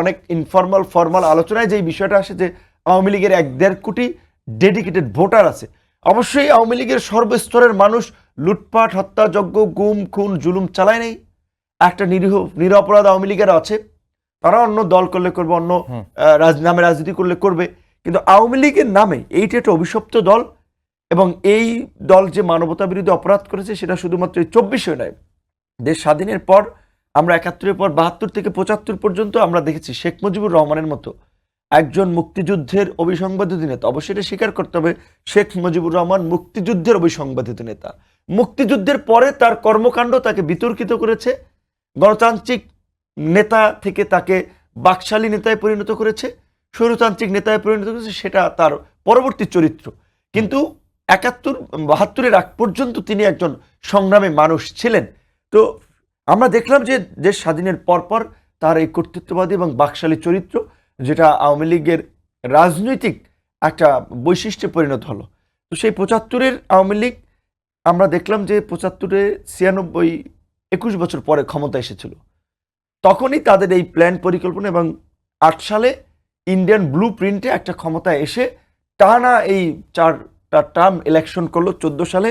অনেক informal formal আলোচনায় যেই বিষয়টা আসে যে আওয়ামী লীগের 1-1.5 কোটি ডেডিকেটেড ভোটার আছে। অবশ্যই আওয়ামী লীগের সর্বস্তরের মানুষ লুটপাট, হত্যাযজ্ঞ, গুম খুন জুলুম চালায় নাই। একটা নিরপরাধ আওয়ামী লীগের আছে, তারা অন্য দল করলে করবে, অন্য নামে রাজনীতি করলে করবে, কিন্তু আওয়ামী লীগের নামে এইটা একটা অভিশপ্ত দল। এবং এই দল যে মানবতা বিরোধী অপরাধ করেছে সেটা শুধুমাত্র 24 নয়, দেশ স্বাধীনের পর আমরা 71-এর পর 72 থেকে 75 পর্যন্ত আমরা দেখেছি শেখ মুজিবুর রহমানের মতো একজন মুক্তিযুদ্ধের অবিসংবাদিত নেতা। অবশ্যই এটা স্বীকার করতে হবে, শেখ মুজিবুর রহমান মুক্তিযুদ্ধের অবিসংবাদিত নেতা। মুক্তিযুদ্ধের পরে তার কর্মকাণ্ড তাকে বিতর্কিত করেছে, গণতান্ত্রিক নেতা থেকে তাকে বাকশালী নেতায় পরিণত করেছে, স্বৈরতান্ত্রিক নেতায় পরিণত করেছে, সেটা তার পরবর্তী চরিত্র। কিন্তু 71-72-এর আগ পর্যন্ত তিনি একজন সংগ্রামী মানুষ ছিলেন। তো আমরা দেখলাম যে দেশ স্বাধীনের পরপর তার এই কর্তৃত্ববাদী এবং বাকশালী চরিত্র, যেটা আওয়ামী লীগের রাজনৈতিক একটা বৈশিষ্ট্যে পরিণত হলো। তো সেই 75-এর আওয়ামী লীগ আমরা দেখলাম যে 75-এ 96-21 বছর পরে ক্ষমতা এসেছিল, তখনই তাদের এই প্ল্যান পরিকল্পনা এবং 8 সালে ইন্ডিয়ান ব্লু প্রিন্টে একটা ক্ষমতায় এসে টানা এই 4টা টার্ম ইলেকশন করলো 14 সালে,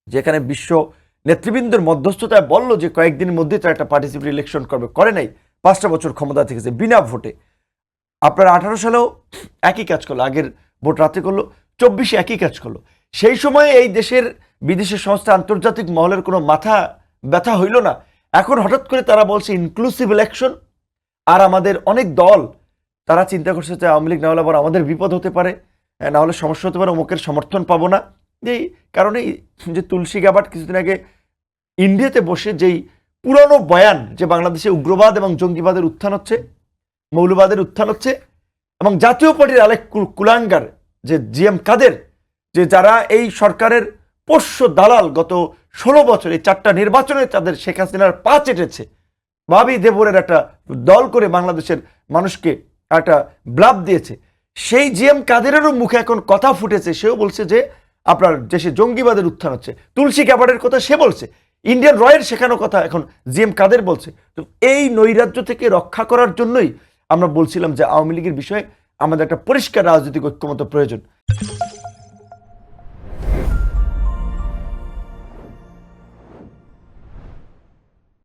যেখানে বিশ্ব নেতৃবৃন্দের মধ্যস্থতায় বলল যে কয়েকদিনের মধ্যে তারা একটা পার্টিসিপেট ইলেকশন করবে, করে নাই। 5টা বছর ক্ষমতা থেকেছে বিনা ভোটে। আপনার 18 সালেও একই কাজ করলো, আগের ভোট রাতে করলো, 24-এ একই কাজ করলো। সেই সময়ে এই দেশের বিদেশের সংস্থা, আন্তর্জাতিক মহলের কোনো মাথা ব্যথা হইল না। এখন হঠাৎ করে তারা বলছে ইনক্লুসিভ ইলেকশন। আর আমাদের অনেক দল তারা চিন্তা করছে যে আওয়ামী লীগ না হলে আবার আমাদের বিপদ হতে পারে, না হলে সমস্যা হতে পারে, অমুকের সমর্থন পাবো না। এই কারণে যে তুলসী গ্যাবার্ট কিছুদিন আগে ইন্ডিয়াতে বসে যেই পুরনো বয়ান যে বাংলাদেশে উগ্রবাদ এবং জঙ্গিবাদের উত্থান হচ্ছে, মৌলবাদের উত্থান হচ্ছে, এবং জাতীয় পার্টির আরেক কুলাঙ্গার যে জিএম কাদের, যে যারা এই সরকারের পোষ্য দালাল, গত 16 বছর এই 4টা নির্বাচনে তাদের শেখ হাসিনার পা চেটেছে, ভাবি দেবরের একটা দল করে বাংলাদেশের মানুষকে একটা ব্লাব দিয়েছে, সেই জিএম কাদেরেরও মুখে এখন কথা ফুটেছে। সেও বলছে যে আপনার দেশে জঙ্গিবাদের উত্থান হচ্ছে। তুলসী গ্যাবার্টের কথা সে বলছে, ইন্ডিয়ান রয়ের শেখানো কথা এখন জিএম কাদের বলছে। তো এই নৈরাজ্য থেকে রক্ষা করার জন্যই আমরা বলছিলাম যে আওয়ামী লীগের বিষয়ে আমাদের একটা পরিষ্কার রাজনৈতিক ঐক্যমত প্রয়োজন।